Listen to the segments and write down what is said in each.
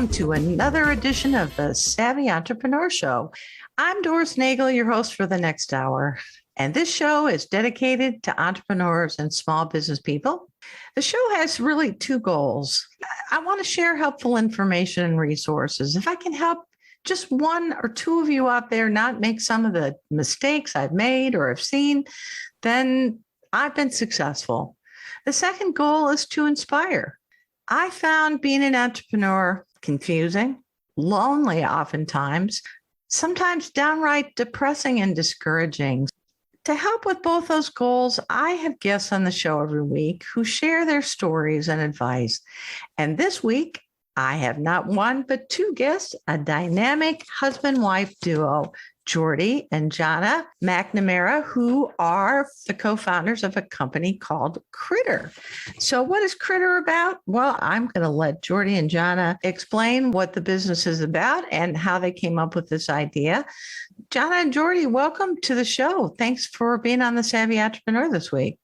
welcome to another edition of the Savvy Entrepreneur Show. I'm Doris Nagel, your host for the next hour, and this show is dedicated to entrepreneurs and small business people. The show has really two goals. I want to share helpful information and resources. If I can help just one or two of you out there not make some of the mistakes I've made or have seen, then I've been successful. The second goal is to inspire. I found being an entrepreneur confusing, lonely oftentimes, sometimes downright depressing and discouraging. To help with both those goals, I have guests on the show every week who share their stories and advice. And this week, I have not one, but two guests, a dynamic husband-wife duo, Jordy and Jahna McNamara, who are the co-founders of a company called Critter. So what is Critter about? Well, I'm going to let Jordy and Jahna explain what the business is about and how they came up with this idea. Jahna and Jordy, welcome to the show. Thanks for being on the Savvy Entrepreneur this week.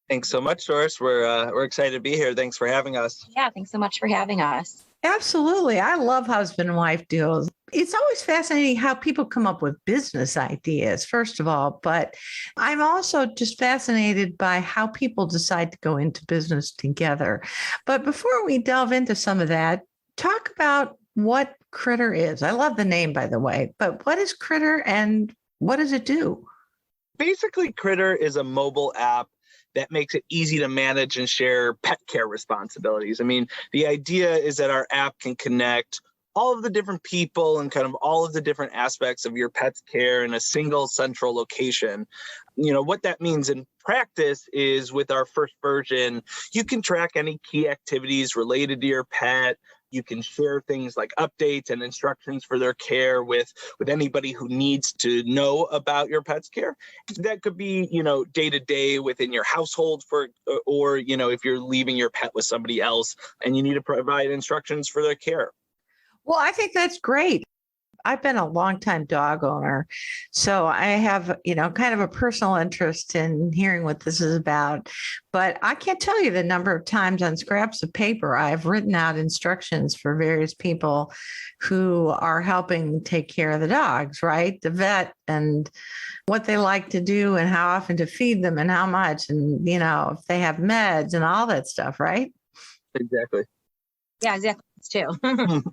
Thanks so much, Doris. We're excited to be here. Thanks for having us. Yeah, thanks so much for having us. Absolutely. I love husband and wife duos. It's always fascinating how people come up with business ideas, first of all, but I'm also just fascinated by how people decide to go into business together. But before we delve into some of that, talk about what Critter is. I love the name, by the way, but what is Critter and what does it do? Basically, Critter is a mobile app that makes it easy to manage and share pet care responsibilities. I mean, the idea is that our app can connect all of the different people and kind of all of the different aspects of your pet's care in a single central location. You know, what that means in practice is with our first version, you can track any key activities related to your pet. You can share things like updates and instructions for their care with anybody who needs to know about your pet's care. That could be, day to day within your household or, if you're leaving your pet with somebody else and you need to provide instructions for their care. Well, I think that's great. I've been a longtime dog owner, so I have, kind of a personal interest in hearing what this is about. But I can't tell you the number of times on scraps of paper I've written out instructions for various people who are helping take care of the dogs, right? The vet and what they like to do and how often to feed them and how much and, if they have meds and all that stuff, right? Exactly. Yeah, exactly. It's too.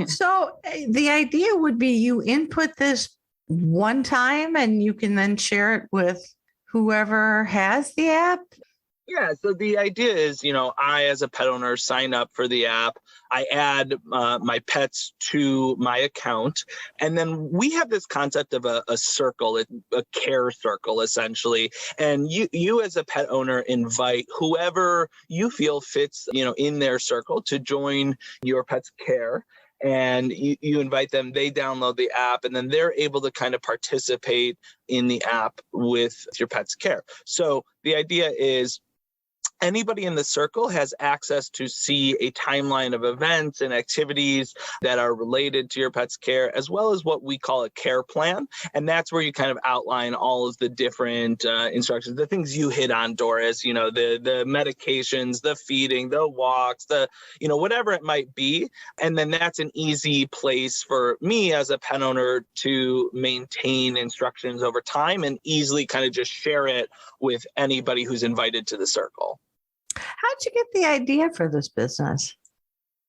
So the idea would be you input this one time and you can then share it with whoever has the app? Yeah, so the idea is, I as a pet owner sign up for the app. I add my pets to my account. And then we have this concept of a circle, a care circle, essentially. And you as a pet owner invite whoever you feel fits, in their circle to join your pet's care. And you invite them, they download the app, and then they're able to kind of participate in the app with your pet's care. So the idea is anybody in the circle has access to see a timeline of events and activities that are related to your pet's care, as well as what we call a care plan. And that's where you kind of outline all of the different instructions, the things you hit on, Doris, the medications, the feeding, the walks, whatever it might be. And then that's an easy place for me as a pet owner to maintain instructions over time and easily kind of just share it with anybody who's invited to the circle. How'd you get the idea for this business?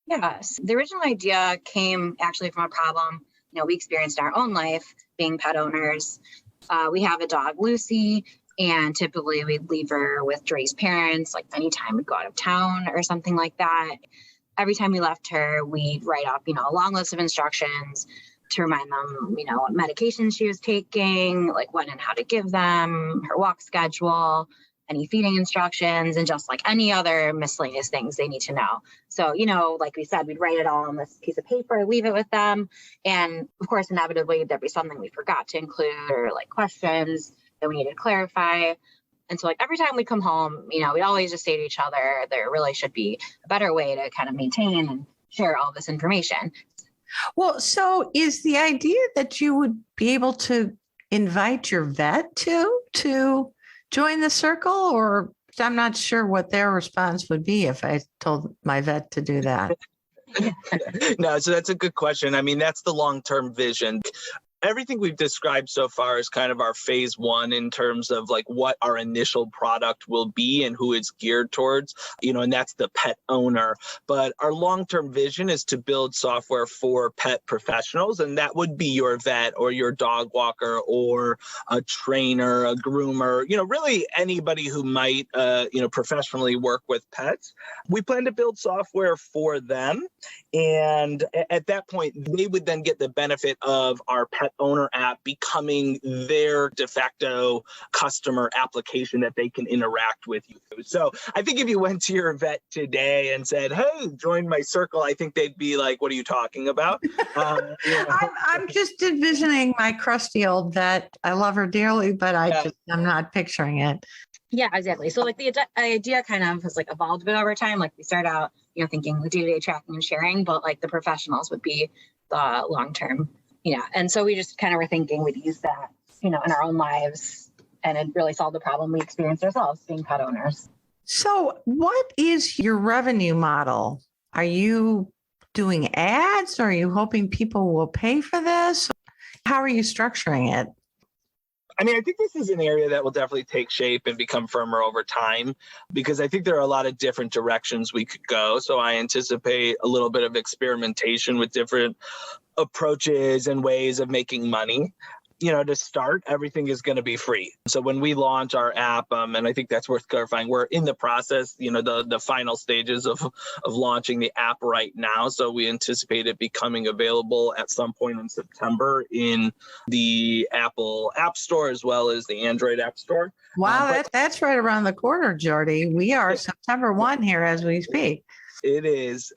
Yes, the original idea came actually from a problem, we experienced in our own life being pet owners. We have a dog, Lucy, and typically we'd leave her with Dre's parents, like anytime we'd go out of town or something like that. Every time we left her, we'd write up, a long list of instructions to remind them, what medications she was taking, like when and how to give them, her walk schedule, any feeding instructions, and just like any other miscellaneous things they need to know. So, like we said, we'd write it all on this piece of paper, leave it with them. And of course, inevitably, there'd be something we forgot to include or like questions that we needed to clarify. And so like every time we come home, we'd always just say to each other, there really should be a better way to kind of maintain and share all this information. Well, so is the idea that you would be able to invite your vet to join the circle, or I'm not sure what their response would be if I told my vet to do that. No, so that's a good question. I mean, that's the long-term vision. Everything we've described so far is kind of our phase one in terms of like what our initial product will be and who it's geared towards, and that's the pet owner. But our long-term vision is to build software for pet professionals, and that would be your vet or your dog walker or a trainer, a groomer, really anybody who might, professionally work with pets. We plan to build software for them. And at that point, they would then get the benefit of our pet owner app becoming their de facto customer application that they can interact with you. So I think if you went to your vet today and said, hey, join my circle, I think they'd be like, what are you talking about? I'm just envisioning my crusty old vet. I love her dearly, but I'm not picturing it. Yeah, exactly. So like the idea kind of has like evolved a bit over time. Like we start out, thinking the day-to-day tracking and sharing, but like the professionals would be the long-term, and so we just kind of were thinking we'd use that, in our own lives, and it really solved the problem we experienced ourselves being pet owners. So what is your revenue model? Are you doing ads? Or are you hoping people will pay for this? How are you structuring it? I mean, I think this is an area that will definitely take shape and become firmer over time, because I think there are a lot of different directions we could go. So I anticipate a little bit of experimentation with different approaches and ways of making money. To start, everything is going to be free. So when we launch our app, and I think that's worth clarifying, we're in the process, the final stages of launching the app right now. So we anticipate it becoming available at some point in September in the Apple App Store as well as the Android App Store. Wow, that's right around the corner, Jordy. We are September 1 here as we speak. It is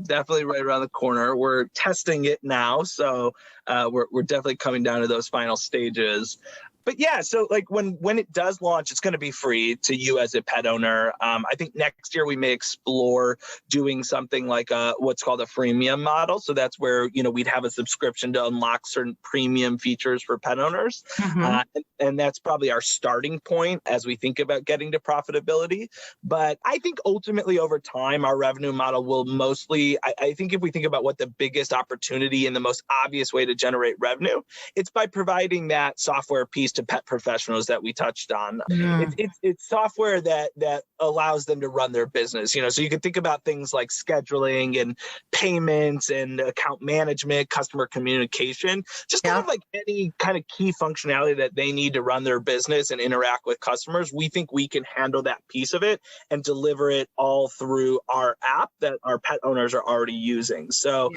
definitely right around the corner. We're testing it now, so we're definitely coming down to those final stages. But yeah, so like when it does launch, it's going to be free to you as a pet owner. I think next year we may explore doing something like what's called a freemium model. So that's where, we'd have a subscription to unlock certain premium features for pet owners. Mm-hmm. And that's probably our starting point as we think about getting to profitability. But I think ultimately over time, our revenue model will mostly, I think if we think about what the biggest opportunity and the most obvious way to generate revenue, it's by providing that software piece to pet professionals that we touched on. Yeah. It's software that allows them to run their business, so you can think about things like scheduling and payments and account management, customer communication, just kind of like any kind of key functionality that they need to run their business and interact with customers. We think we can handle that piece of it and deliver it all through our app that our pet owners are already using. So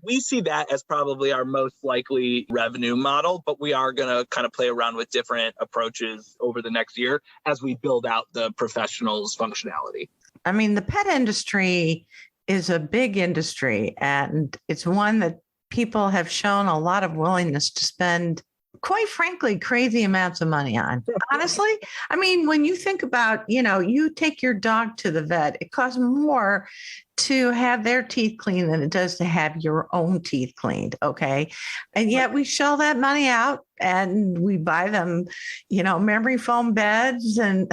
we see that as probably our most likely revenue model, but we are going to kind of play around with different approaches over the next year as we build out the professionals functionality. I mean, the pet industry is a big industry, and it's one that people have shown a lot of willingness to spend, quite frankly, crazy amounts of money on. Honestly, I mean, when you think about, you take your dog to the vet, it costs more to have their teeth cleaned than it does to have your own teeth cleaned. Okay. And yet we shell that money out and we buy them, memory foam beds and,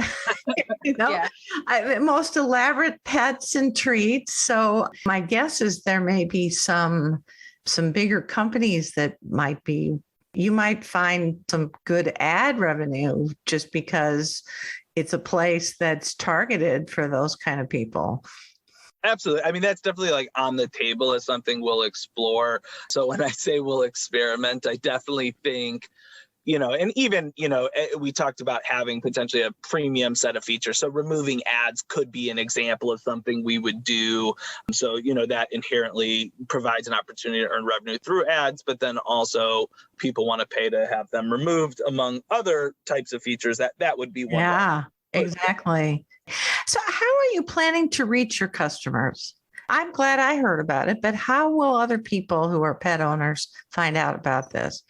most elaborate pets and treats. So my guess is there may be some bigger companies that you might find some good ad revenue just because it's a place that's targeted for those kind of people. Absolutely. I mean, that's definitely like on the table as something we'll explore. So when I say we'll experiment, I definitely think, and even, we talked about having potentially a premium set of features. So removing ads could be an example of something we would do. So, that inherently provides an opportunity to earn revenue through ads, but then also people want to pay to have them removed among other types of features. That would be one. Yeah, exactly. So how are you planning to reach your customers? I'm glad I heard about it, but how will other people who are pet owners find out about this?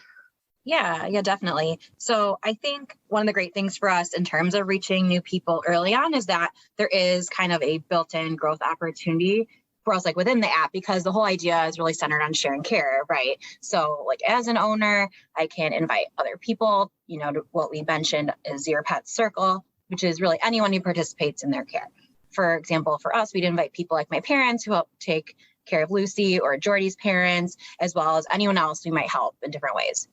Yeah, definitely. So I think one of the great things for us in terms of reaching new people early on is that there is kind of a built-in growth opportunity for us, like within the app, because the whole idea is really centered on sharing care, right? So like as an owner, I can invite other people, to what we mentioned is your pet circle, which is really anyone who participates in their care. For example, for us, we'd invite people like my parents who help take care of Lucy or Jordy's parents, as well as anyone else we might help in different ways.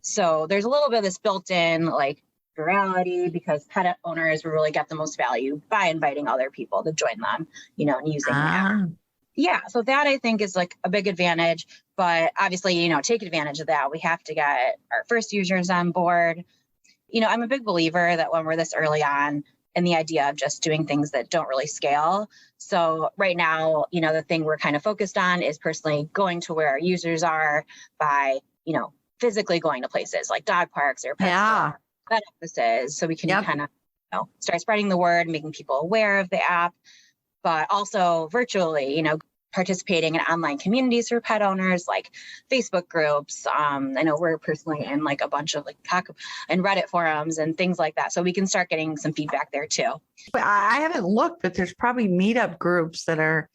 So there's a little bit of this built-in like virality, because pet owners will really get the most value by inviting other people to join them, and using the app. Yeah, so that I think is like a big advantage, but obviously, take advantage of that. We have to get our first users on board. I'm a big believer that when we're this early on in the idea of just doing things that don't really scale. So right now, the thing we're kind of focused on is personally going to where our users are by, physically going to places like dog parks or pet offices, so we can kind of start spreading the word, making people aware of the app, but also virtually, participating in online communities for pet owners like Facebook groups. I know we're personally in like a bunch of like and Reddit forums and things like that. So we can start getting some feedback there too. I haven't looked, but there's probably meetup groups that are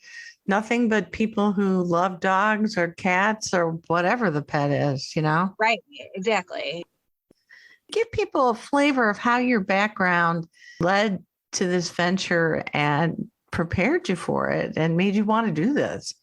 nothing but people who love dogs or cats or whatever the pet is, Right, exactly. Give people a flavor of how your background led to this venture and prepared you for it and made you want to do this.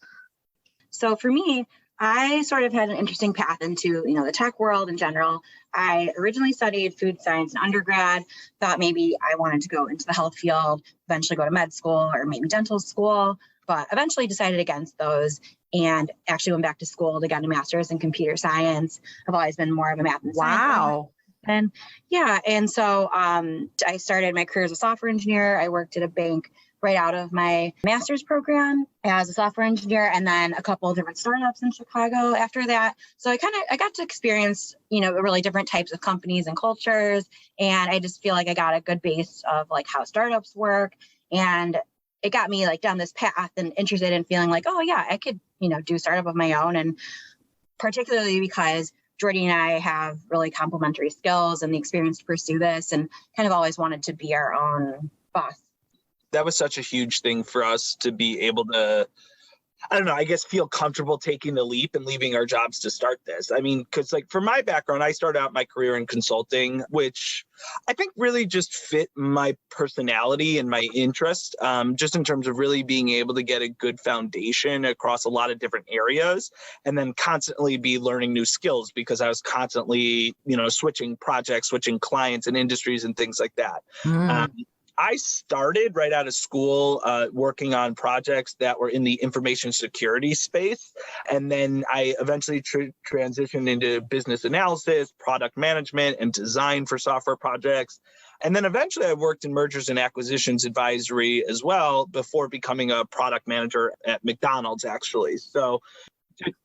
So for me, I sort of had an interesting path into, the tech world in general. I originally studied food science in undergrad, thought maybe I wanted to go into the health field, eventually go to med school or maybe dental school, but eventually decided against those and actually went back to school to get a master's in computer science. I've always been more of a math and science. Wow. And yeah, and so I started my career as a software engineer. I worked at a bank right out of my master's program as a software engineer, and then a couple of different startups in Chicago after that. So I got to experience, really different types of companies and cultures. And I just feel like I got a good base of like how startups work. And it got me like down this path and interested in feeling like, oh yeah, I could, do startup of my own. And particularly because Jordy and I have really complementary skills and the experience to pursue this, and kind of always wanted to be our own boss. That was such a huge thing for us to be able to, feel comfortable taking the leap and leaving our jobs to start this. I mean, because like for my background, I started out my career in consulting, which I think really just fit my personality and my interest, just in terms of really being able to get a good foundation across a lot of different areas, and then constantly be learning new skills because I was constantly, switching projects, switching clients and industries and things like that. I started right out of school working on projects that were in the information security space. And then I eventually transitioned into business analysis, product management, and design for software projects. And then eventually I worked in mergers and acquisitions advisory as well before becoming a product manager at McDonald's, actually. So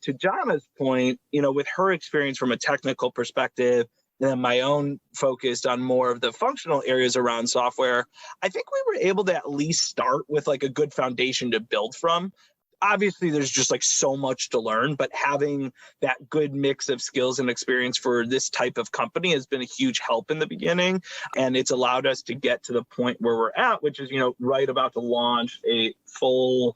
to Jahna's point, with her experience from a technical perspective, and my own focused on more of the functional areas around software, I think we were able to at least start with like a good foundation to build from. Obviously, there's just like so much to learn, but having that good mix of skills and experience for this type of company has been a huge help in the beginning. And it's allowed us to get to the point where we're at, which is, right about to launch a full,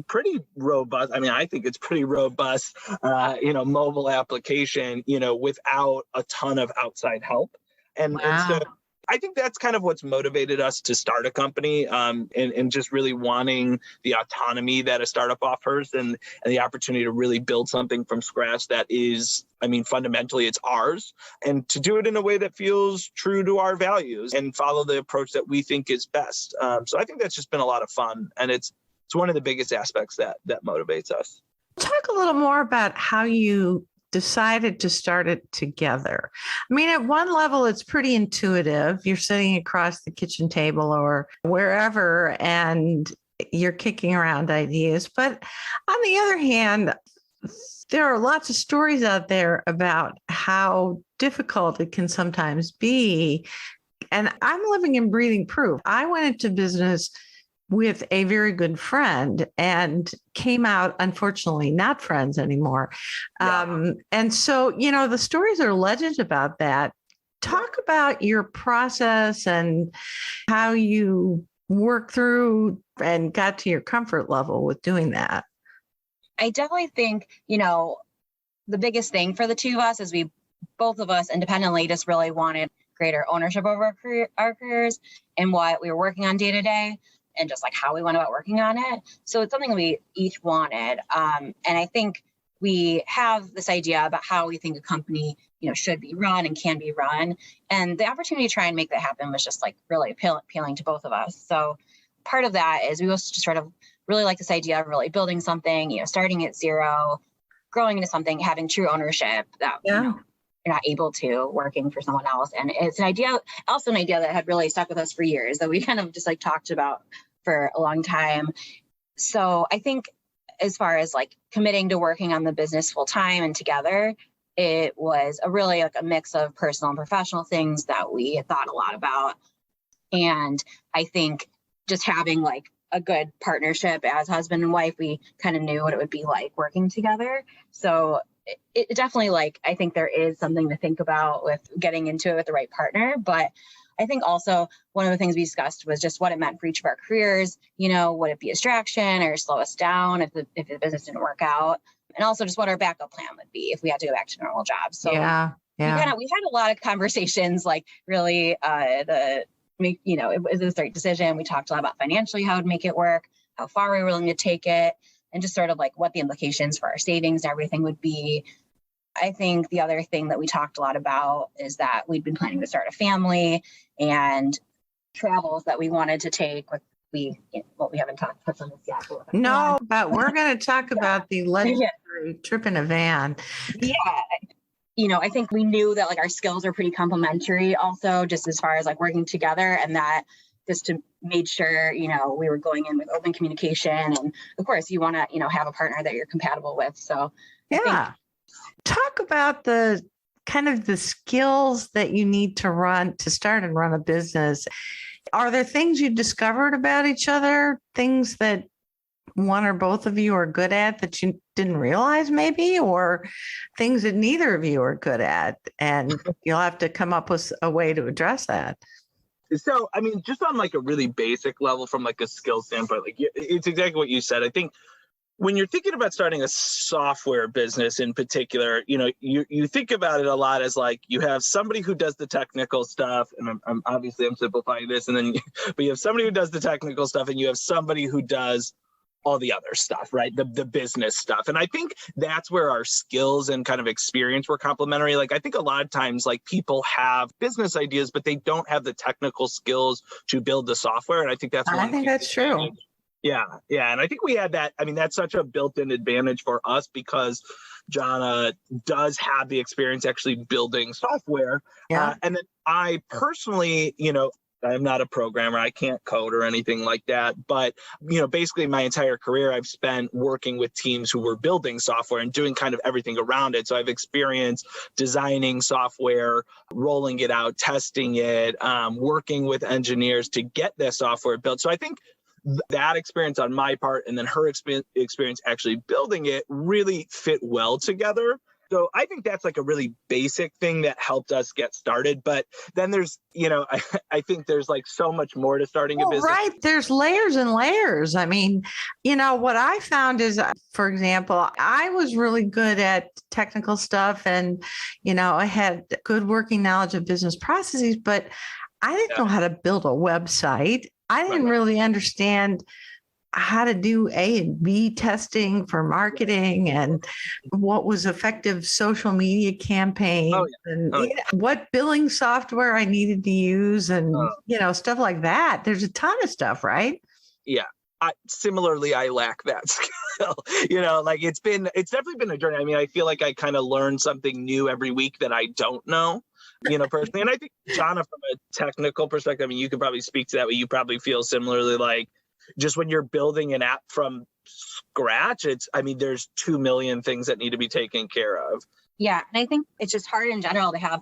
pretty robust, I think it's pretty robust, mobile application, without a ton of outside help. And so I think that's kind of what's motivated us to start a company, and just really wanting the autonomy that a startup offers and the opportunity to really build something from scratch that is, fundamentally it's ours, and to do it in a way that feels true to our values and follow the approach that we think is best. So I think that's just been a lot of fun, and it's one of the biggest aspects that motivates us. Talk a little more about how you decided to start it together. At one level, it's pretty intuitive. You're sitting across the kitchen table or wherever, and you're kicking around ideas. But on the other hand, there are lots of stories out there about how difficult it can sometimes be. And I'm living and breathing proof. I went into business with a very good friend and came out, unfortunately, not friends anymore. Yeah. And so, the stories are legend about that. Talk about your process and how you work through and got to your comfort level with doing that. I definitely think, the biggest thing for the two of us is both of us independently just really wanted greater ownership over our careers and what we were working on day to day. and just like how we went about working on it. So it's something we each wanted. And I think we have this idea about how we think a company, should be run and can be run. And the opportunity to try and make that happen was just like really appealing to both of us. So part of that is we also just sort of really like this idea of really building something, starting at zero, growing into something, having true ownership that, you're not able to working for someone else. And it's an idea that had really stuck with us for years, that we kind of just like talked about for a long time. So I think as far as like committing to working on the business full time and together, it was a really like a mix of personal and professional things that we had thought a lot about. And I think just having like a good partnership as husband and wife, we kind of knew what it would be like working together. So it definitely, like, I think there is something to think about with getting into it with the right partner. But I think also one of the things we discussed was just what it meant for each of our careers. Would it be a distraction or slow us down if the business didn't work out? And also just what our backup plan would be if we had to go back to normal jobs. So we had a lot of conversations, like really it was the right decision. We talked a lot about financially how to make it work, how far we were willing to take it, and just sort of like what the implications for our savings and everything would be. I think the other thing that we talked a lot about is that we'd been planning to start a family, and travels that we wanted to take with we haven't touched on this yet. No, but we're going to talk about the legendary trip in a van. Yeah. I think we knew that like our skills are pretty complementary also, just as far as like working together, and that just to made sure, we were going in with open communication. And of course you want to, have a partner that you're compatible with. So talk about the kind of the skills that you need to start and run a business. Are there things you discovered about each other, things that one or both of you are good at that you didn't realize maybe, or things that neither of you are good at, and you'll have to come up with a way to address that? So, I mean, just on like a really basic level from like a skill standpoint, like it's exactly what you said. I think when you're thinking about starting a software business in particular, you think about it a lot as like you have somebody who does the technical stuff, and I'm simplifying this, and then but you have somebody who does the technical stuff, and you have somebody who does all the other stuff, right? The business stuff. And I think that's where our skills and kind of experience were complementary. Like, I think a lot of times, like, people have business ideas, but they don't have the technical skills to build the software. And I think that's true. Yeah. And I think we had that. I mean, that's such a built-in advantage for us because Jahna does have the experience actually building software. Yeah. And then I personally, I'm not a programmer. I can't code or anything like that. But, basically my entire career, I've spent working with teams who were building software and doing kind of everything around it. So I've experienced designing software, rolling it out, testing it, working with engineers to get the software built. So I think that experience on my part and then her experience actually building it really fit well together. So I think that's like a really basic thing that helped us get started. But then there's, I think there's like so much more to starting a business. Right. There's layers and layers. I mean, what I found is, for example, I was really good at technical stuff and, I had good working knowledge of business processes, but I didn't know how to build a website. I didn't really understand how to do A and B testing for marketing and what was effective social media campaigns and what billing software I needed to use and, stuff like that. There's a ton of stuff, right? Yeah. Similarly, I lack that skill. It's definitely been a journey. I mean, I feel like I kind of learn something new every week that I don't know, personally. And I think, Jahna, from a technical perspective, I mean, you could probably speak to that, but you probably feel similarly, like, just when you're building an app from scratch, there's 2 million things that need to be taken care of. Yeah. And I think it's just hard in general to have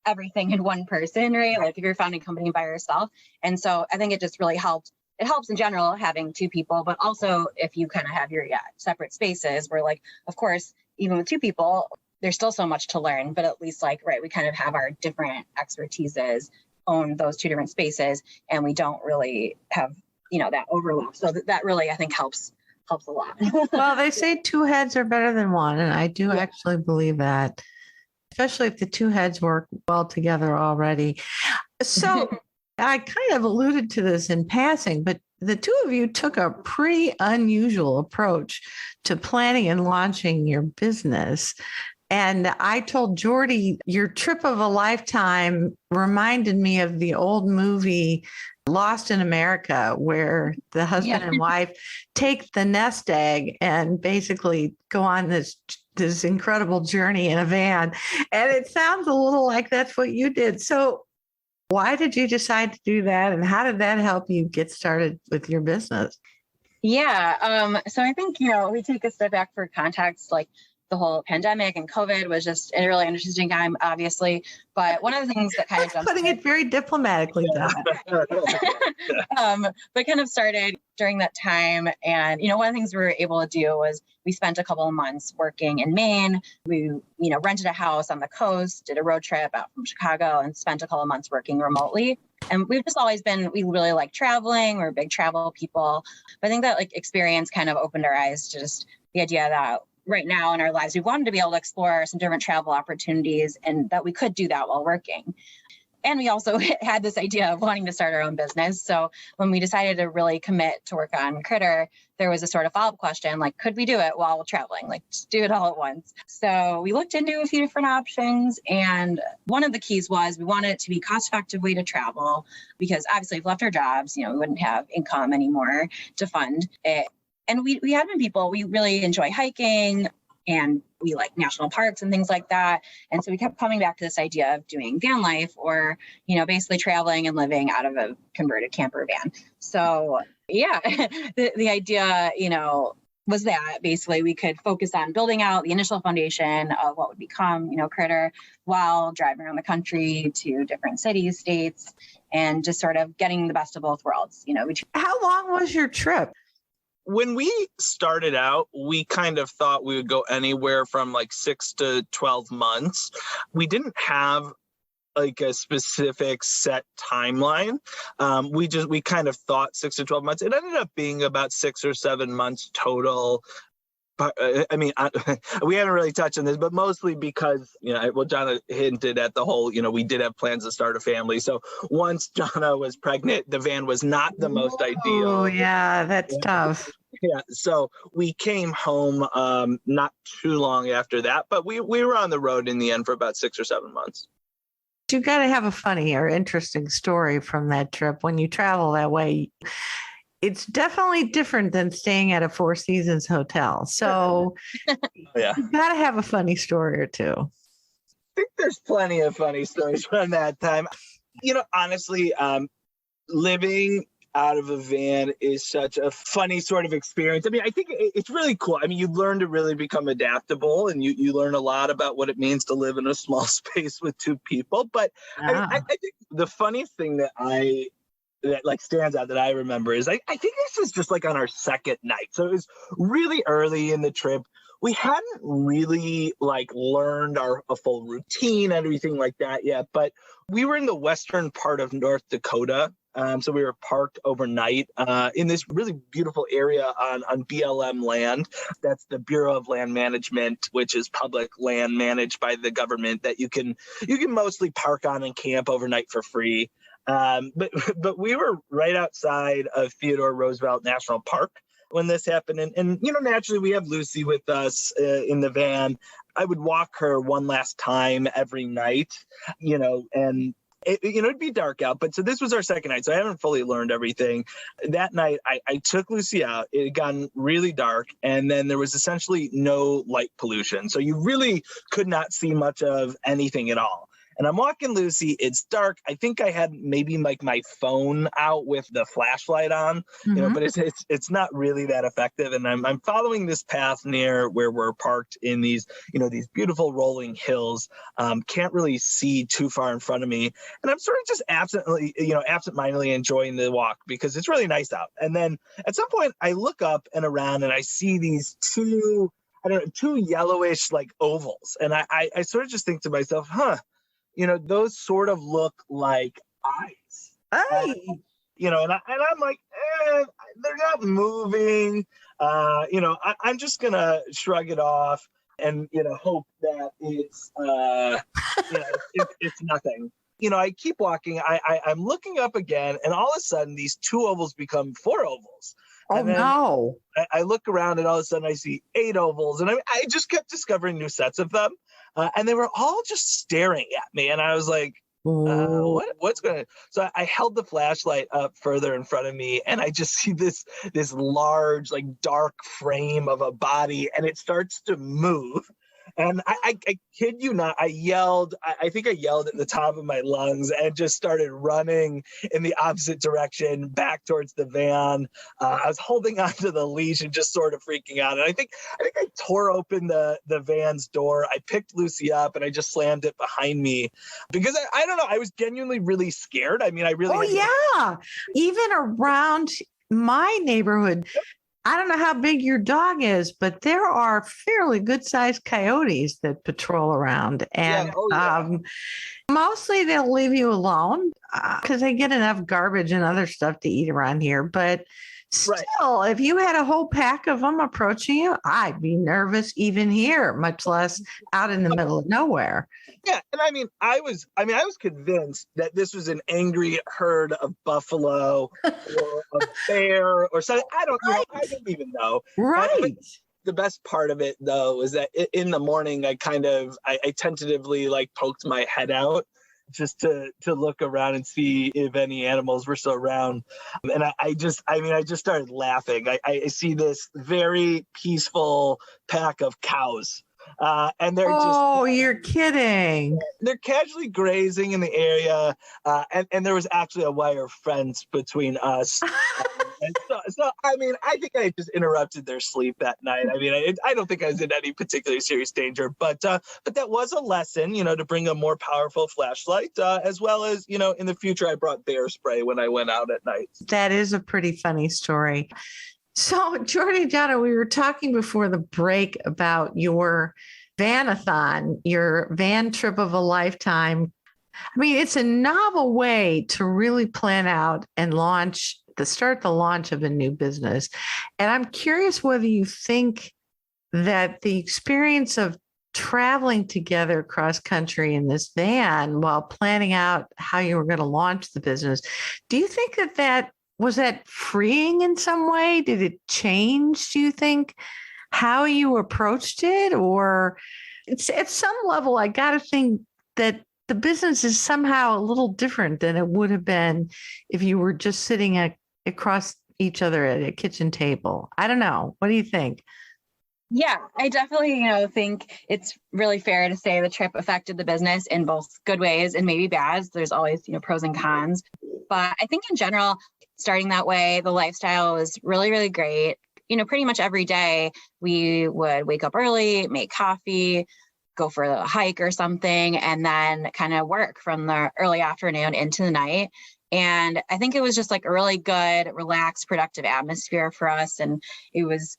everything in one person, right? Like if you're founding a company by yourself. And so I think it just really helped. It helps in general having two people, but also if you kind of have your separate spaces where, like, of course, even with two people, there's still so much to learn, but at least we kind of have our different expertises, own those two different spaces, and we don't really have that overlap. So that really, I think, helps a lot. Well, they say two heads are better than one. And I do actually believe that, especially if the two heads work well together already. So I kind of alluded to this in passing, but the two of you took a pretty unusual approach to planning and launching your business. And I told Jordy, your trip of a lifetime reminded me of the old movie Lost in America, where the husband and wife take the nest egg and basically go on this incredible journey in a van. And it sounds a little like that's what you did. So why did you decide to do that? And how did that help you get started with your business? Yeah. So I think, we take a step back for context, like the whole pandemic and COVID was just a really interesting time, obviously. But one of the things that kind of putting it very diplomatically down, but kind of started during that time. And, one of the things we were able to do was we spent a couple of months working in Maine. We, rented a house on the coast, did a road trip out from Chicago and spent a couple of months working remotely. And we've just always we really like traveling. We're big travel people. But I think that experience kind of opened our eyes to just the idea that right now in our lives, we wanted to be able to explore some different travel opportunities and that we could do that while working. And we also had this idea of wanting to start our own business. So when we decided to really commit to work on Critter, there was a sort of follow-up question, could we do it while traveling? Just do it all at once. So we looked into a few different options. And one of the keys was we wanted it to be a cost-effective way to travel because obviously if we left our jobs, we wouldn't have income anymore to fund it. And we had been people, we really enjoy hiking and we like national parks and things like that. And so we kept coming back to this idea of doing van life or, basically traveling and living out of a converted camper van. So yeah, the idea, was that basically we could focus on building out the initial foundation of what would become, Critter while driving around the country to different cities, states, and just sort of getting the best of both worlds, How long was your trip? When we started out, we kind of thought we would go anywhere from 6 to 12 months. We didn't have a specific set timeline. We kind of thought 6 to 12 months. It ended up being about 6 or 7 months total. But we haven't really touched on this, but mostly because, Jahna hinted at the whole, we did have plans to start a family. So once Jahna was pregnant, the van was not the most ideal. Oh, yeah, that's tough. Yeah, so we came home not too long after that, but we were on the road in the end for about 6 or 7 months. You got to have a funny or interesting story from that trip when you travel that way. It's definitely different than staying at a Four Seasons hotel. So yeah, you got to have a funny story or two. I think there's plenty of funny stories from that time. Honestly, living out of a van is such a funny sort of experience. I think it's really cool. You learn to really become adaptable and you learn a lot about what it means to live in a small space with two people. But yeah. I think the funniest thing that stands out that I remember is I think this was just on our second night. So it was really early in the trip. We hadn't really learned a full routine and everything like that yet, but we were in the western part of North Dakota. So we were parked overnight in this really beautiful area on BLM land. That's the Bureau of Land Management, which is public land managed by the government that you can mostly park on and camp overnight for free. But we were right outside of Theodore Roosevelt National Park when this happened. And naturally we have Lucy with us in the van. I would walk her one last time every night, and it'd be dark out. But so this was our second night. So I haven't fully learned everything. That night I took Lucy out. It had gotten really dark and then there was essentially no light pollution. So you really could not see much of anything at all. And I'm walking Lucy. It's dark. I think I had maybe my phone out with the flashlight on, but it's not really that effective. And I'm following this path near where we're parked in these, these beautiful rolling hills. Can't really see too far in front of me. And I'm sort of just absentmindedly enjoying the walk because it's really nice out. And then at some point I look up and around and I see these two yellowish ovals. And I sort of just think to myself, those sort of look like eyes. Hey. And I'm like, they're not moving. I'm just going to shrug it off and, hope that it's, it's nothing. I keep walking. I'm looking up again, and all of a sudden, these 2 ovals become 4 ovals. Oh, And then no. I look around, and all of a sudden, I see 8 ovals, and I just kept discovering new sets of them, and they were all just staring at me, and I was like, what's going on? So I held the flashlight up further in front of me, and I just see this large, like, dark frame of a body, and it starts to move. And I kid you not, I yelled, I think I yelled at the top of my lungs and just started running in the opposite direction back towards the van. I was holding onto the leash and just sort of freaking out. And I think I tore open the van's door. I picked Lucy up and I just slammed it behind me because I don't know, I was genuinely really scared. I mean, I really. Oh, yeah. Even around my neighborhood, I don't know how big your dog is, but there are fairly good-sized coyotes that patrol around. And mostly they'll leave you alone because they get enough garbage and other stuff to eat around here. But still, if you had a whole pack of them approaching you, I'd be nervous even here, much less out in the middle of nowhere. Yeah, and I was convinced that this was an angry herd of buffalo or a bear or something. I don't even know. Right. The best part of it, though, was that in the morning, I tentatively poked my head out just to look around and see if any animals were still around. And I just started laughing. I see this very peaceful pack of cows. And they're you're kidding. They're casually grazing in the area. And there was actually a wire fence between us. And so I think I just interrupted their sleep that night. I don't think I was in any particularly serious danger, but that was a lesson, to bring a more powerful flashlight, as well as, in the future, I brought bear spray when I went out at night. That is a pretty funny story. So, Jordy Jahna, we were talking before the break about your vanathon, your van trip of a lifetime. It's a novel way to really plan out and start the launch of a new business. And I'm curious whether you think that the experience of traveling together cross country in this van while planning out how you were going to launch the business, do you think that was that freeing in some way? Did it change, do you think, how you approached it? Or it's at some level, I got to think that the business is somehow a little different than it would have been if you were just sitting across each other at a kitchen table. I don't know. What do you think? Yeah, I definitely, think it's really fair to say the trip affected the business in both good ways and maybe bad. There's always, pros and cons. But I think in general, starting that way, the lifestyle was really, really great. Pretty much every day we would wake up early, make coffee, go for a hike or something, and then kind of work from the early afternoon into the night. And I think it was just a really good, relaxed, productive atmosphere for us. And it was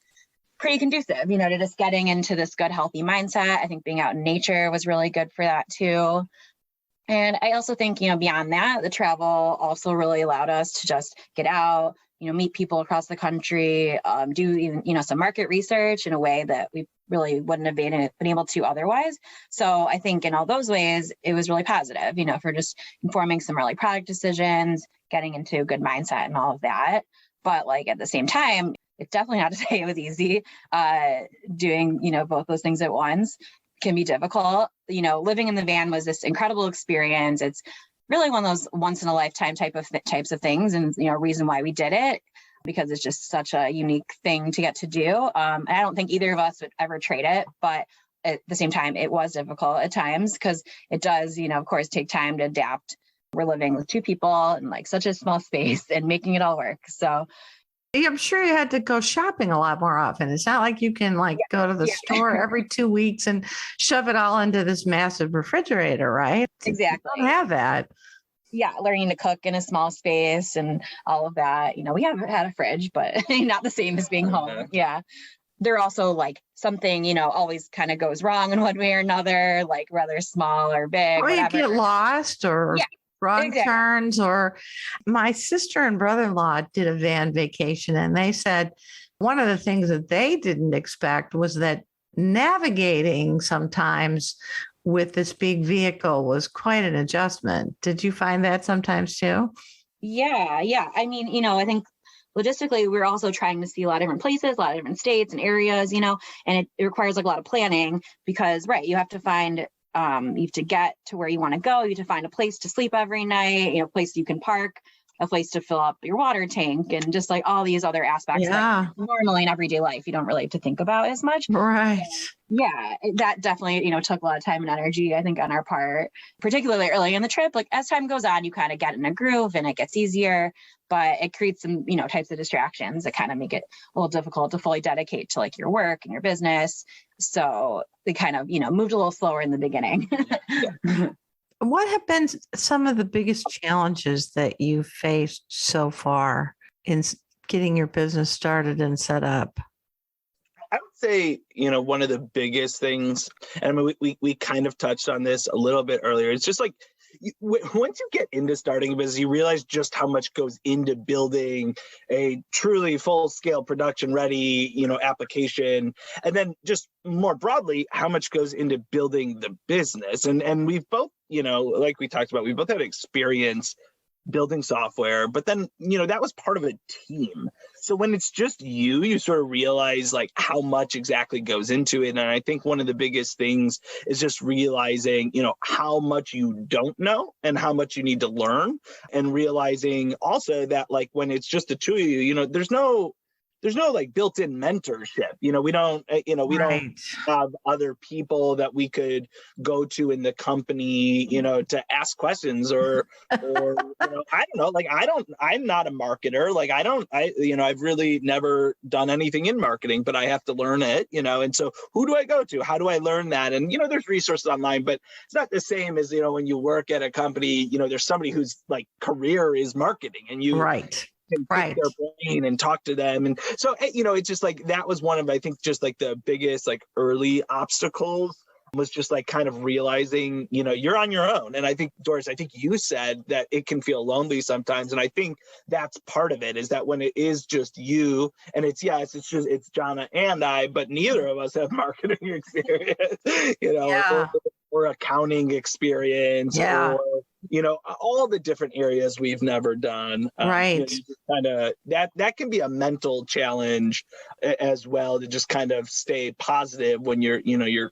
pretty conducive, to just getting into this good, healthy mindset. I think being out in nature was really good for that too. And I also think, beyond that, the travel also really allowed us to just get out, meet people across the country, do even, some market research in a way that we really wouldn't have been able to otherwise. So I think in all those ways, it was really positive, for just informing some early product decisions, getting into a good mindset and all of that. But at the same time, it's definitely not to say it was easy. Doing, both those things at once can be difficult. Living in the van was this incredible experience. It's really one of those once in a lifetime types of things, and reason why we did it, because it's just such a unique thing to get to do. And I don't think either of us would ever trade it, but at the same time, it was difficult at times because it does, of course, take time to adapt. We're living with 2 people in such a small space and making it all work. So I'm sure you had to go shopping a lot more often. It's not like you can go to the store every 2 weeks and shove it all into this massive refrigerator, right? Exactly. You don't have that. Yeah, learning to cook in a small space and all of that. We have had a fridge, but not the same as being home. Yeah. They're also something, always kind of goes wrong in one way or another, whether small or big. Or whatever. You get lost or wrong turns. Or my sister and brother-in-law did a van vacation, and they said one of the things that they didn't expect was that navigating sometimes with this big vehicle was quite an adjustment. Did you find that sometimes too? Yeah. I mean, I think logistically, we're also trying to see a lot of different places, a lot of different states and areas, and it requires like a lot of planning because, right, you have to find, you have to get to where you want to go. You have to find a place to sleep every night, a place you can park, a place to fill up your water tank, and just like all these other aspects that normally in everyday life you don't really have to think about as much. Right. Yeah, that definitely, took a lot of time and energy, I think, on our part, particularly early in the trip. Like as time goes on, you kind of get in a groove and it gets easier, but it creates some, types of distractions that kind of make it a little difficult to fully dedicate to like your work and your business. So they kind of, moved a little slower in the beginning. What have been some of the biggest challenges that you've faced so far in getting your business started and set up? I would say, one of the biggest things, and I mean, we kind of touched on this a little bit earlier. It's just like, once you get into starting a business, you realize just how much goes into building a truly full-scale production-ready, application, and then just more broadly, how much goes into building the business. And we've both, like we talked about, we both had experience building software, but then, that was part of a team. So when it's just you sort of realize like how much exactly goes into it. And I think one of the biggest things is just realizing, how much you don't know and how much you need to learn, and realizing also that like when it's just the two of you, there's no like built-in mentorship. We don't, we don't have other people that we could go to in the company, to ask questions or, I don't know, like, I'm not a marketer. Like, I've really never done anything in marketing, but I have to learn it, and so who do I go to? How do I learn that? And, there's resources online, but it's not the same as, when you work at a company, there's somebody whose like career is marketing and you can pick their brain and talk to them. And so, it's just like, that was one of, I think, just like the biggest like early obstacles was just like kind of realizing, you're on your own. And I think, Doris, I think you said that it can feel lonely sometimes. And I think that's part of it, is that when it is just you and it's Jahna and I, but neither of us have marketing experience, or accounting experience, or all the different areas we've never done. Kind of that can be a mental challenge as well, to just kind of stay positive when you're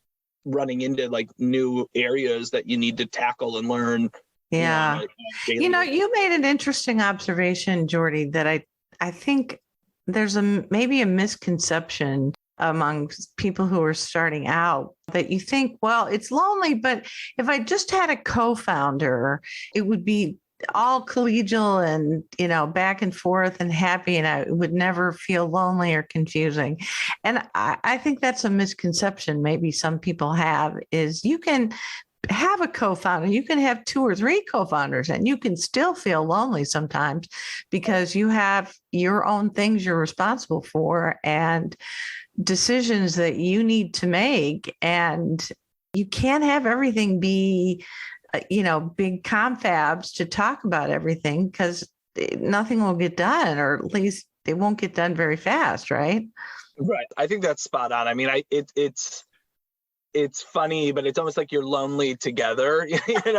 running into like new areas that you need to tackle and learn. Yeah. You made an interesting observation, Jordy, that I think there's maybe a misconception among people who are starting out, that you think, well, it's lonely, but if I just had a co-founder, it would be all collegial and, back and forth and happy, and I would never feel lonely or confusing. And I think that's a misconception maybe some people have, is you can have a co-founder, you can have 2 or 3 co-founders, and you can still feel lonely sometimes because you have your own things you're responsible for and decisions that you need to make. And you can't have everything be big confabs to talk about everything, because nothing will get done, or at least it won't get done very fast, right? Right. I think that's spot on. I mean, it's funny, but it's almost like you're lonely together. Because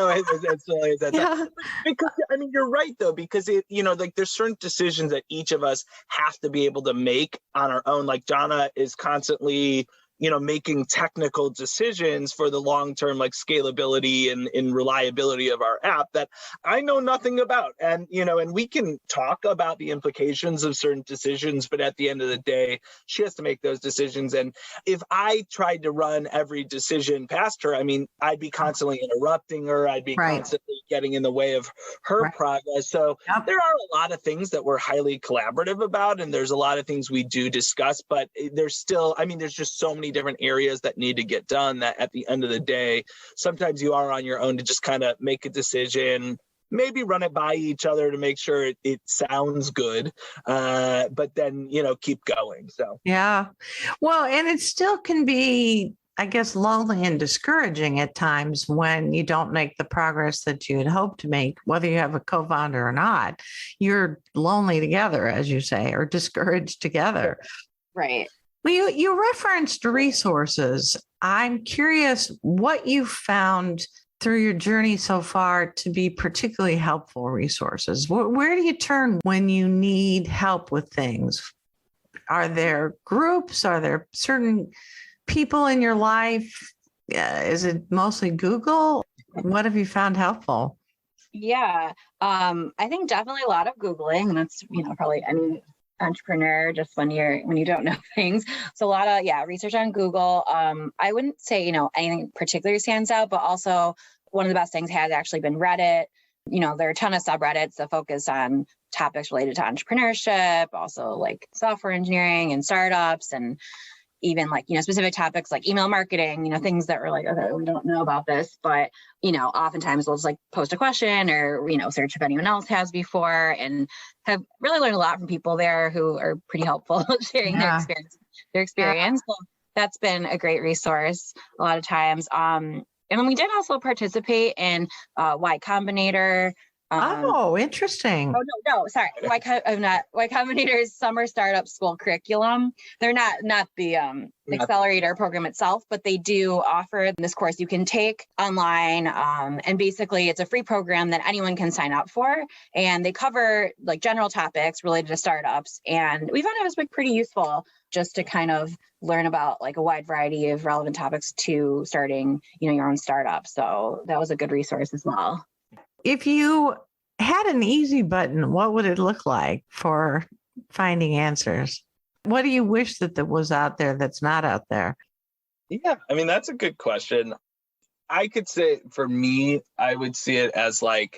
I mean, you're right though, because like there's certain decisions that each of us have to be able to make on our own. Like Jahna is constantly making technical decisions for the long-term like scalability and reliability of our app that I know nothing about. And, and we can talk about the implications of certain decisions, but at the end of the day, she has to make those decisions. And if I tried to run every decision past her, I mean, I'd be constantly interrupting her. I'd be constantly getting in the way of her progress. So there are a lot of things that we're highly collaborative about, and there's a lot of things we do discuss, but there's still, I mean, there's just so many different areas that need to get done that at the end of the day, sometimes you are on your own to just kind of make a decision, maybe run it by each other to make sure it sounds good, but then, keep going. So, yeah. Well, and it still can be, I guess, lonely and discouraging at times when you don't make the progress that you had hoped to make, whether you have a co-founder or not. You're lonely together, as you say, or discouraged together. Right. Well, you referenced resources. I'm curious what you found through your journey so far to be particularly helpful resources. Where do you turn when you need help with things? Are there groups? Are there certain people in your life? Is it mostly Google? What have you found helpful? Yeah, I think definitely a lot of Googling. That's, probably any entrepreneur, just when you don't know things. So a lot of, research on Google. I wouldn't say, anything particularly stands out, but also one of the best things has actually been Reddit. There are a ton of subreddits that focus on topics related to entrepreneurship, also like software engineering and startups, and even like, specific topics like email marketing, things that were like, okay, we don't know about this, but, oftentimes we'll just like post a question or, search if anyone else has before, and have really learned a lot from people there who are pretty helpful sharing their experience. So that's been a great resource a lot of times. And then we did also participate in Y Combinator. Interesting. No, sorry. Y Combinator's summer startup school curriculum. They're not the accelerator program itself, but they do offer this course you can take online. And basically it's a free program that anyone can sign up for. And they cover like general topics related to startups. And we found it was like pretty useful just to kind of learn about like a wide variety of relevant topics to starting, your own startup. So that was a good resource as well. If you had an easy button, what would it look like for finding answers? What do you wish that was out there that's not out there? Yeah, I mean, that's a good question. I could say for me, I would see it as I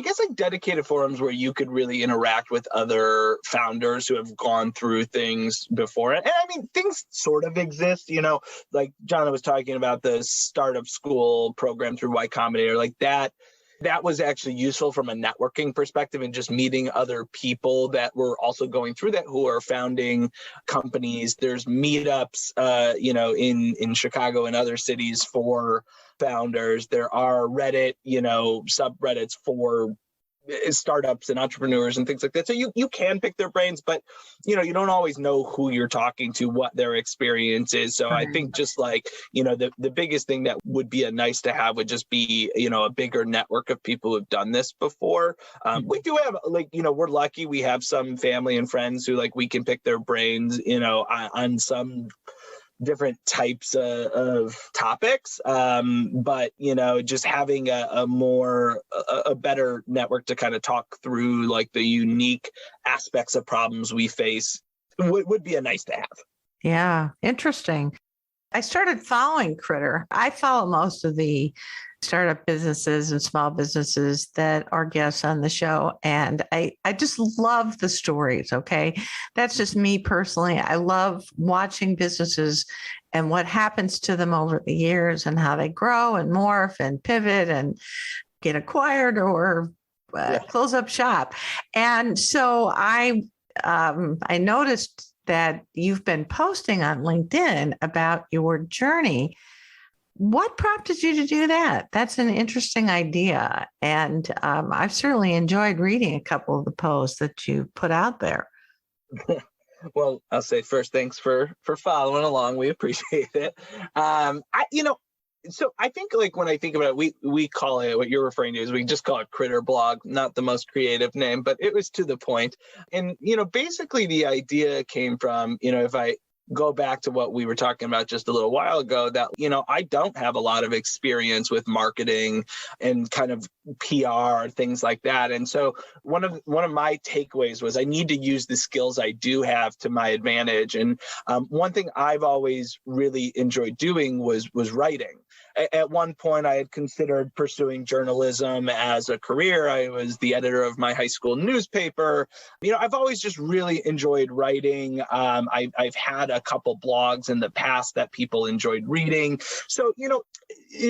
guess dedicated forums where you could really interact with other founders who have gone through things before. And I mean, things sort of exist, like Jahna was talking about the startup school program through Y Combinator, like that was actually useful from a networking perspective and just meeting other people that were also going through that who are founding companies. There's meetups, in Chicago and other cities for founders. There are Reddit, subreddits for startups and entrepreneurs and things like that. So you can pick their brains, but you don't always know who you're talking to, what their experience is. So I think just like, the biggest thing that would be a nice to have would just be, a bigger network of people who've done this before. We do have we're lucky we have some family and friends who we can pick their brains, on some different types of topics. But, just having a better network to kind of talk through the unique aspects of problems we face would be a nice to have. Yeah. Interesting. I started following Critter. I follow most of the startup businesses and small businesses that are guests on the show. And I just love the stories. Okay. That's just me personally. I love watching businesses and what happens to them over the years and how they grow and morph and pivot and get acquired or close up shop. And so I noticed that you've been posting on LinkedIn about your journey. What prompted you to do that? That's an interesting idea. And I've certainly enjoyed reading a couple of the posts that you put out there. Well, I'll say first, thanks for following along. We appreciate it. So I think when I think about it, we call it, what you're referring to is we just call it Critter Blog, not the most creative name, but it was to the point. And, basically the idea came from, if I go back to what we were talking about just a little while ago, that, I don't have a lot of experience with marketing and kind of PR, things like that. And so one of my takeaways was I need to use the skills I do have to my advantage. And one thing I've always really enjoyed doing was writing. At one point, I had considered pursuing journalism as a career. I was the editor of my high school newspaper. I've always just really enjoyed writing. I've had a couple blogs in the past that people enjoyed reading. So,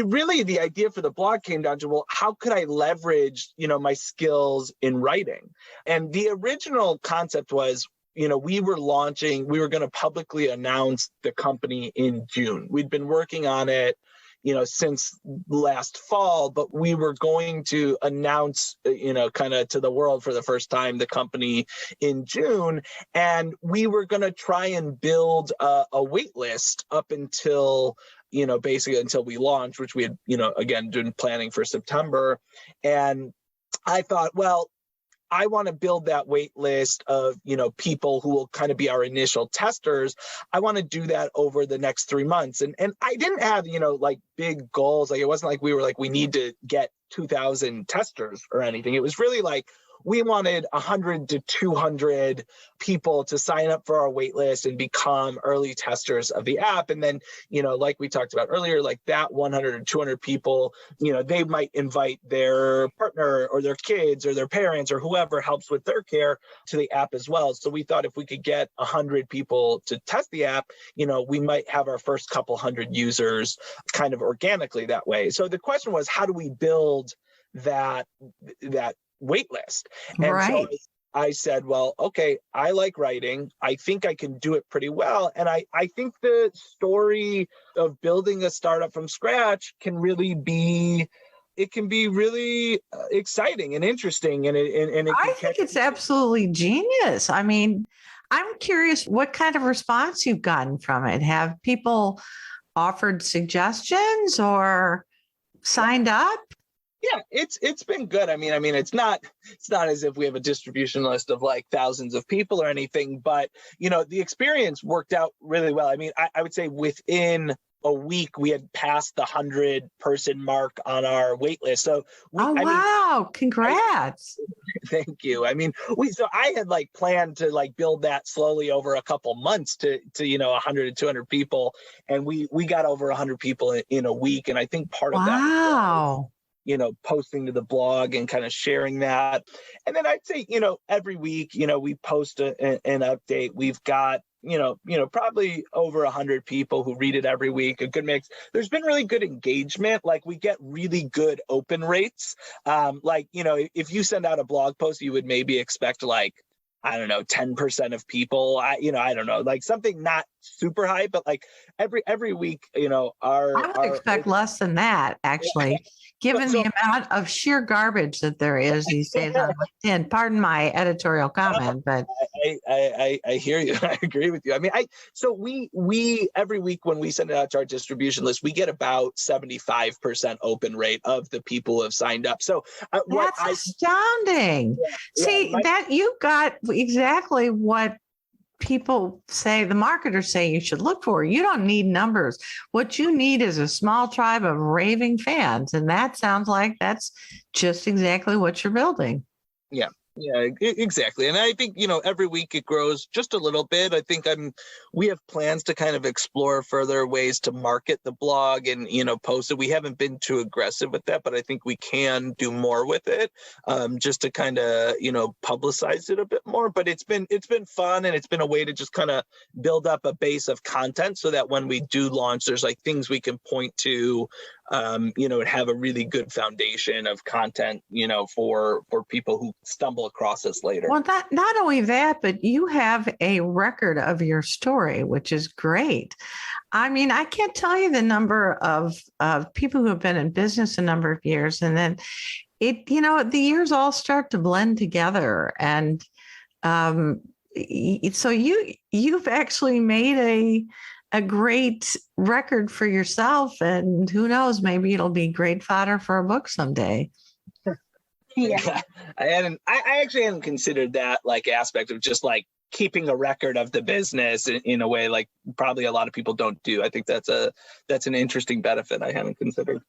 really the idea for the blog came down to, well, how could I leverage, my skills in writing? And the original concept was, we were going to publicly announce the company in June. We'd been working on it, since last fall, but we were going to announce, kind of to the world for the first time, the company in June. And we were going to try and build a wait list up until, basically until we launched, which we had, again, been planning for September. And I thought, well, I want to build that wait list of, people who will kind of be our initial testers. I want to do that over the next 3 months. And I didn't have, like big goals. Like, it wasn't like we were like, we need to get 2,000 testers or anything. It was really like, we wanted 100 to 200 people to sign up for our wait list and become early testers of the app. And then, like we talked about earlier, like that 100 or 200 people, they might invite their partner or their kids or their parents or whoever helps with their care to the app as well. So we thought if we could get 100 people to test the app, we might have our first couple hundred users kind of organically that way. So the question was, how do we build that wait list? And right. So I said, well, okay, I like writing. I think I can do it pretty well. And I think the story of building a startup from scratch can really be, it can be really exciting and interesting. And I think it's absolutely genius. I mean, I'm curious what kind of response you've gotten from it. Have people offered suggestions or signed up? Yeah, it's been good. I mean, it's not as if we have a distribution list of like thousands of people or anything, but the experience worked out really well. I mean, I would say within a week we had passed the 100-person mark on our wait list. So wow, congrats. Thank you. I mean, so I had like planned to like build that slowly over a couple months to 100 to 200 people, and we got over 100 people in a week. And I think part of that was, posting to the blog and kind of sharing that. And then I'd say, every week, we post an update. We've got, probably over 100 people who read it every week, a good mix. There's been really good engagement. Like, we get really good open rates. If you send out a blog post, you would maybe expect like, I don't know, 10% of people, I don't know, like something not super high, but like every week, I would expect less than that, actually, given the amount of sheer garbage that there is these days on LinkedIn. Pardon my editorial comment, but I hear you. I agree with you. I mean, so we every week when we send it out to our distribution list, we get about 75% open rate of the people who have signed up. So that's astounding. That you got exactly what people say, the marketers say you should look for. You don't need numbers. What you need is a small tribe of raving fans. And that sounds like that's just exactly what you're building. Yeah, exactly. And I think, every week it grows just a little bit. I think we have plans to kind of explore further ways to market the blog and, post it. We haven't been too aggressive with that, but I think we can do more with it, just to kind of, publicize it a bit more. But it's been fun, and it's been a way to just kind of build up a base of content so that when we do launch, there's like things we can point to, and have a really good foundation of content, for people who stumble across us later. Well, not only that, but you have a record of your story, which is great. I mean, I can't tell you the number of people who have been in business a number of years, and then the years all start to blend together. And so you've actually made a great record for yourself, and who knows, maybe it'll be great fodder for a book someday. Yeah. I actually hadn't considered that like aspect of just like keeping a record of the business in a way like probably a lot of people don't do. I think that's an interesting benefit I haven't considered.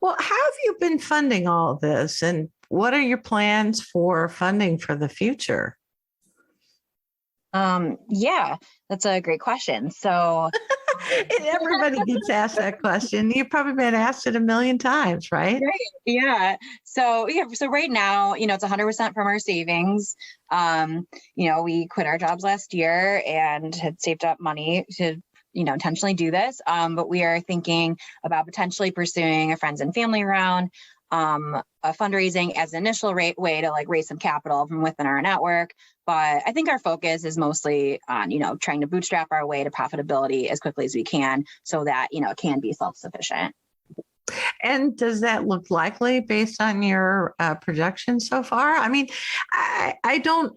Well, how have you been funding all of this, and what are your plans for funding for the future? Yeah, that's a great question. So and everybody gets asked that question. You've probably been asked it a million times, right? Right. Yeah. So right now, it's 100% from our savings. We quit our jobs last year and had saved up money to, intentionally do this. But we are thinking about potentially pursuing a friends and family round. a fundraising as an initial way to like raise some capital from within our network. But I think our focus is mostly on, trying to bootstrap our way to profitability as quickly as we can so that, it can be self-sufficient. And does that look likely based on your projections so far? I mean, I don't,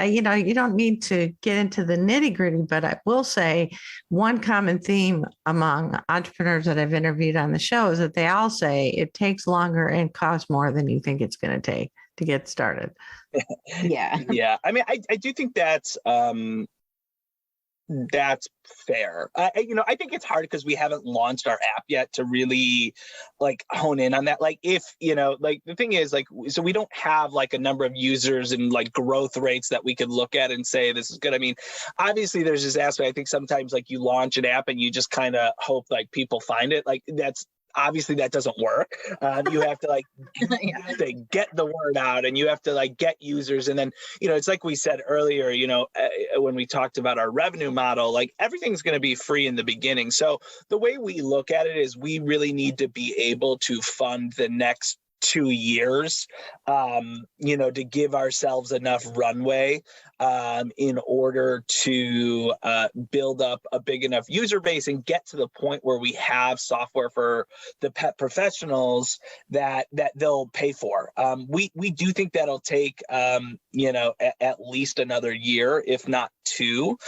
you don't need to get into the nitty gritty, but I will say one common theme among entrepreneurs that I've interviewed on the show is that they all say it takes longer and costs more than you think it's going to take to get started. Yeah. Yeah. I mean, I do think that's fair. I think it's hard because we haven't launched our app yet to really like hone in on that. Like if, like the thing is like, so we don't have like a number of users and like growth rates that we could look at and say, this is good. I mean, obviously there's this aspect. I think sometimes like you launch an app and you just kind of hope like people find it. Like obviously that doesn't work. You have to like to get the word out and you have to like get users. And then, it's like we said earlier, when we talked about our revenue model, like everything's going to be free in the beginning. So the way we look at it is we really need to be able to fund the next 2 years, to give ourselves enough runway in order to build up a big enough user base and get to the point where we have software for the pet professionals that they'll pay for. We do think that'll take, at least another year, if not 2.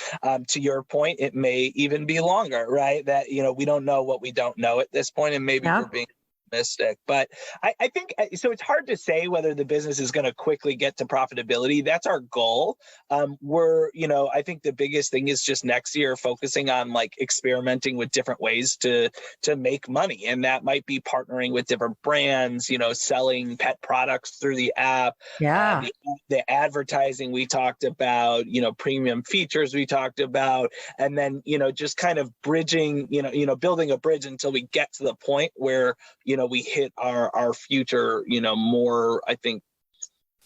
To your point, it may even be longer, right? That, we don't know what we don't know at this point, and maybe we're being optimistic. But I think so. It's hard to say whether the business is going to quickly get to profitability. That's our goal. I think the biggest thing is just next year focusing on like experimenting with different ways to make money, and that might be partnering with different brands. Selling pet products through the app. Yeah. The advertising we talked about. Premium features we talked about, and then just kind of bridging. Building a bridge until we get to the point where we hit our future, more, I think,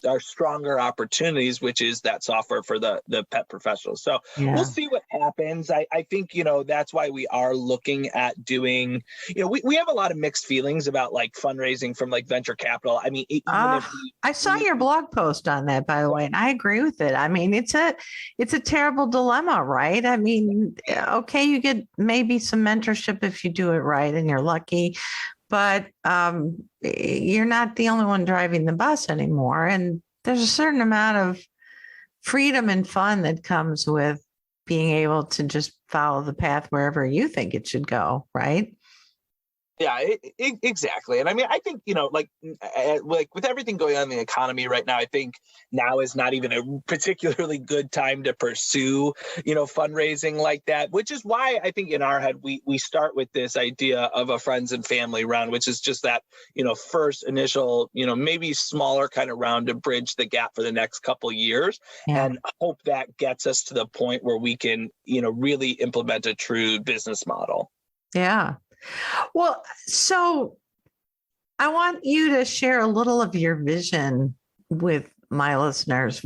our stronger opportunities, which is that software for the pet professionals. So we'll see what happens. I think, that's why we are looking at doing, we have a lot of mixed feelings about like fundraising from like venture capital. I mean, I saw your blog post on that, by the way, and I agree with it. I mean, it's a terrible dilemma, right? I mean, okay, you get maybe some mentorship if you do it right and you're lucky, but you're not the only one driving the bus anymore. And there's a certain amount of freedom and fun that comes with being able to just follow the path wherever you think it should go, right? Yeah, exactly. And I mean, I think, like with everything going on in the economy right now, I think now is not even a particularly good time to pursue, fundraising like that, which is why I think in our head, we start with this idea of a friends and family round, which is just that, first initial, maybe smaller kind of round to bridge the gap for the next couple years, and hope that gets us to the point where we can, really implement a true business model. Yeah. Well, so I want you to share a little of your vision with my listeners.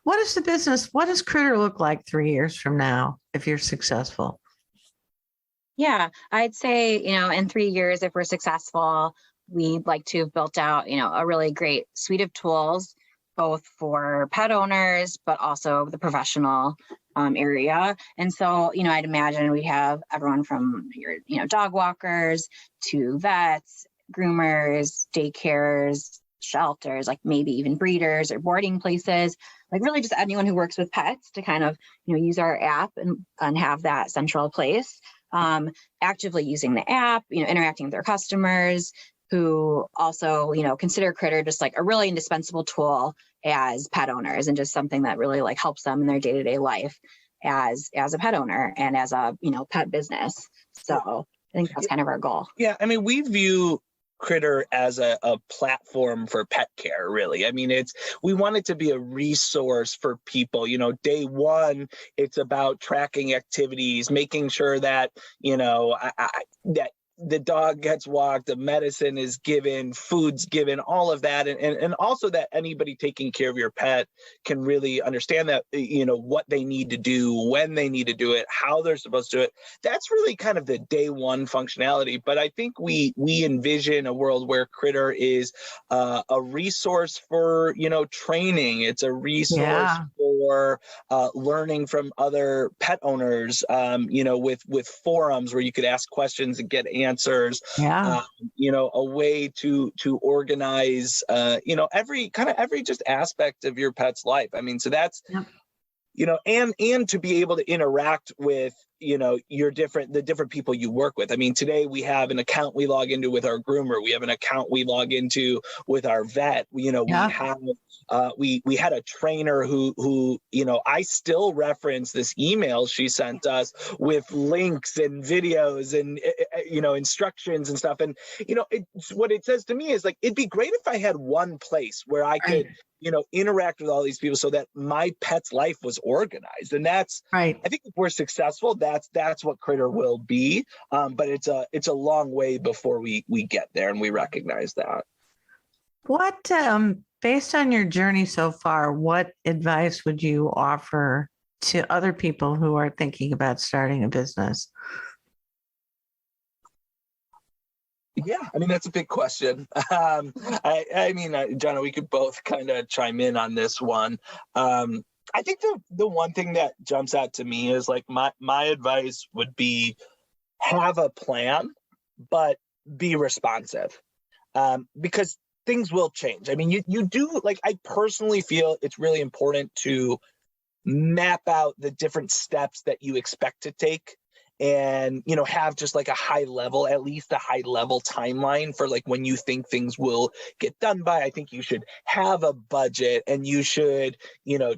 What does Critter look like 3 years from now if you're successful? Yeah, I'd say, in 3 years, if we're successful, we'd like to have built out, a really great suite of tools, both for pet owners, but also the professional area. And so, I'd imagine we have everyone from your, dog walkers to vets, groomers, daycares, shelters, like maybe even breeders or boarding places, like really just anyone who works with pets to kind of, use our app and have that central place, actively using the app, interacting with their customers, who also, consider Critter just like a really indispensable tool as pet owners, and just something that really like helps them in their day-to-day life as a pet owner and as a, pet business. So I think that's kind of our goal. Yeah. I mean, we view Critter as a platform for pet care, really. I mean, we want it to be a resource for people. Day one, it's about tracking activities, making sure that, that the dog gets walked, the medicine is given, food's given, all of that. And also that anybody taking care of your pet can really understand that, what they need to do, when they need to do it, how they're supposed to do it. That's really kind of the day one functionality. But I think we envision a world where Critter is a resource for, training. It's a resource for learning from other pet owners, with forums where you could ask questions and get answers. A way to organize every just aspect of your pet's life. I mean, so that's and to be able to interact with the different people you work with. I mean, today we have an account we log into with our groomer. We have an account we log into with our vet. We had a trainer who I still reference this email she sent us with links and videos and instructions and stuff. And what it says to me is like, it'd be great if I had one place where I could interact with all these people so that my pet's life was organized. And that's right. I think if we're successful, that's what Critter will be. But it's a long way before we get there, and we recognize that. What, based on your journey so far, what advice would you offer to other people who are thinking about starting a business? Yeah, I mean, that's a big question. Jahna, we could both kind of chime in on this one. I think the one thing that jumps out to me is like my advice would be have a plan, but be responsive, because things will change. I mean, you do, like, I personally feel it's really important to map out the different steps that you expect to take, and have just like at least a high level timeline for like when you think things will get done by. I think you should have a budget, and you should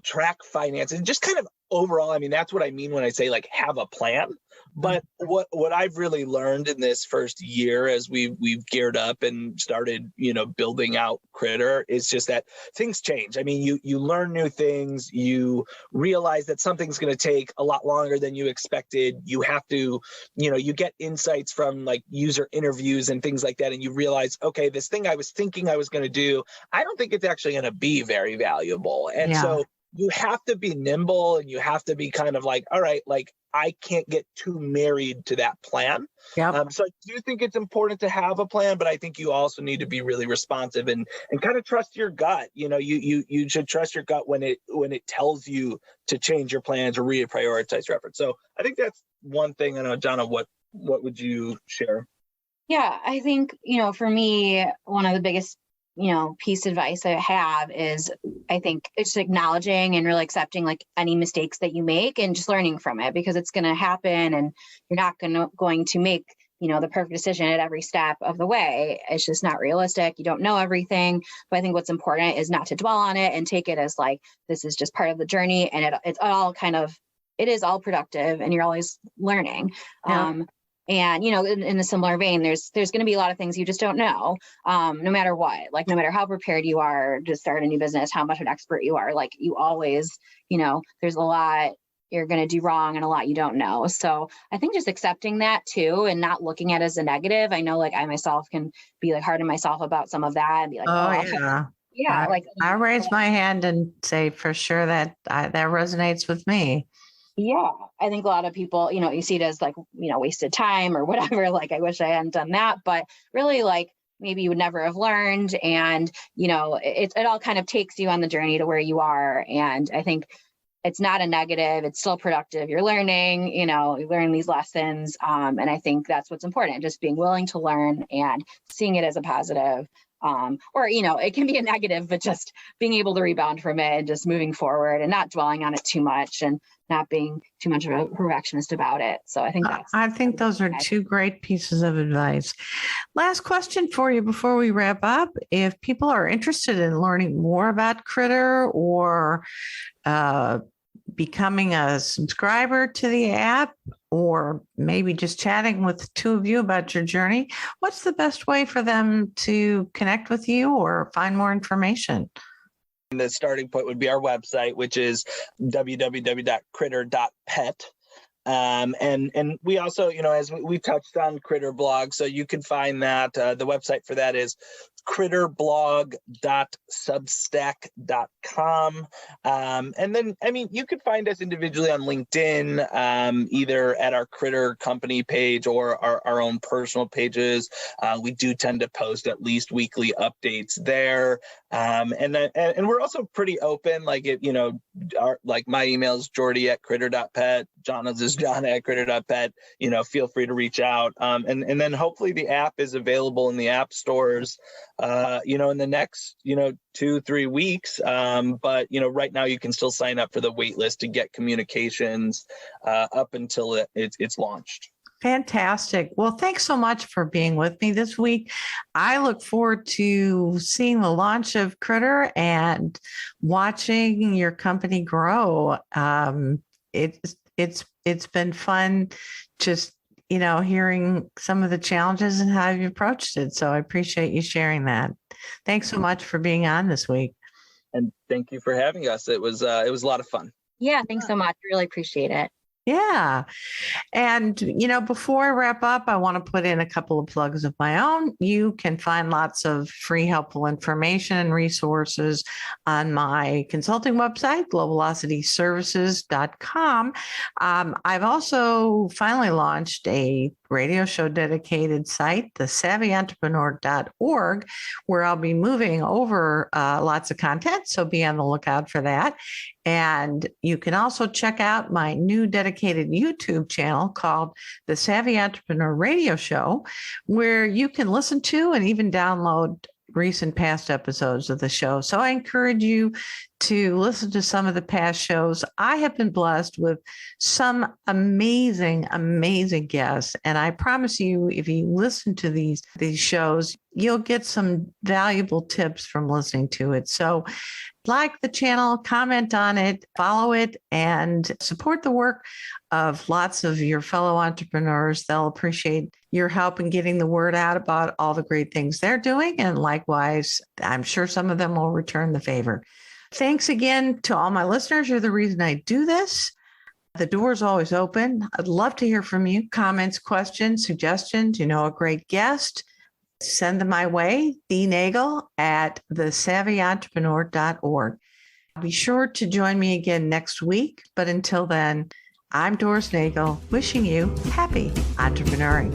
track finances, and just kind of overall, I mean, that's what I mean when I say like have a plan. But what I've really learned in this first year as we've geared up and started, building out Critter, is just that things change. I mean, you learn new things, you realize that something's going to take a lot longer than you expected. You have to, you get insights from like user interviews and things like that, and you realize, okay, this thing I was thinking I was going to do, I don't think it's actually going to be very valuable. And so you have to be nimble, and you have to be kind of like, all right, like I can't get too married to that plan. So I do think it's important to have a plan, but I think you also need to be really responsive and kind of trust your gut. You should trust your gut when it tells you to change your plans or reprioritize your efforts. So I think that's one thing. I know, Jahna, what would you share? Yeah, I think, for me, one of the biggest piece of advice I have is, I think it's acknowledging and really accepting like any mistakes that you make and just learning from it, because it's going to happen, and you're not going to make, the perfect decision at every step of the way. It's just not realistic. You don't know everything. But I think what's important is not to dwell on it and take it as like, this is just part of the journey, and it is all productive, and you're always learning. And, in a similar vein, there's going to be a lot of things you just don't know, no matter what, like no matter how prepared you are to start a new business, how much of an expert you are, like you always, there's a lot you're going to do wrong and a lot you don't know. So I think just accepting that too, and not looking at it as a negative. I know like I myself can be like hard on myself about some of that and be like, I raise my hand and say for sure that resonates with me. Yeah, I think a lot of people, you see it as like, wasted time or whatever. Like, I wish I hadn't done that, but really like maybe you would never have learned. And, it all kind of takes you on the journey to where you are. And I think it's not a negative, it's still productive. You're learning, you learn these lessons. And I think that's what's important, just being willing to learn and seeing it as a positive. Or, it can be a negative, but just being able to rebound from it and just moving forward and not dwelling on it too much and not being too much of a perfectionist about it. So I think those are two great pieces of advice. Last question for you before we wrap up. If people are interested in learning more about Critter or becoming a subscriber to the app, or maybe just chatting with the two of you about your journey, what's the best way for them to connect with you or find more information? The starting point would be our website, which is www.critter.pet. And we also, as we touched on Critter Blog, so you can find that the website for that is critterblog.substack.com. And then, you could find us individually on LinkedIn, either at our Critter company page or our own personal pages. We do tend to post at least weekly updates there. And we're also pretty open. Like my email is jordy@critter.pet. Jahna's is Jahna@critter.pet. Feel free to reach out. And then hopefully the app is available in the app stores, in the next, 2-3 weeks. But, right now you can still sign up for the wait list to get communications up until it's launched. Fantastic. Well, thanks so much for being with me this week. I look forward to seeing the launch of Critter and watching your company grow. It's been fun just, hearing some of the challenges and how you approached it. So I appreciate you sharing that. Thanks so much for being on this week. And thank you for having us. It was a lot of fun. Yeah, thanks so much. Really appreciate it. Yeah. And, before I wrap up, I want to put in a couple of plugs of my own. You can find lots of free, helpful information and resources on my consulting website, globalocityservices.com. I've also finally launched a radio show dedicated site, the SavvyEntrepreneur.org, where I'll be moving over lots of content. So be on the lookout for that. And you can also check out my new dedicated YouTube channel called the Savvy Entrepreneur Radio Show, where you can listen to and even download recent past episodes of the show. So I encourage you to listen to some of the past shows. I have been blessed with some amazing, amazing guests. And I promise you, if you listen to these shows, you'll get some valuable tips from listening to it. So like the channel, comment on it, follow it, and support the work of lots of your fellow entrepreneurs. They'll appreciate your help in getting the word out about all the great things they're doing. And likewise, I'm sure some of them will return the favor. Thanks again to all my listeners. You're the reason I do this. The door is always open. I'd love to hear from you. Comments, questions, suggestions, a great guest. Send them my way, dnagel@thesavvyentrepreneur.org. Be sure to join me again next week. But until then, I'm Doris Nagel, wishing you happy entrepreneuring.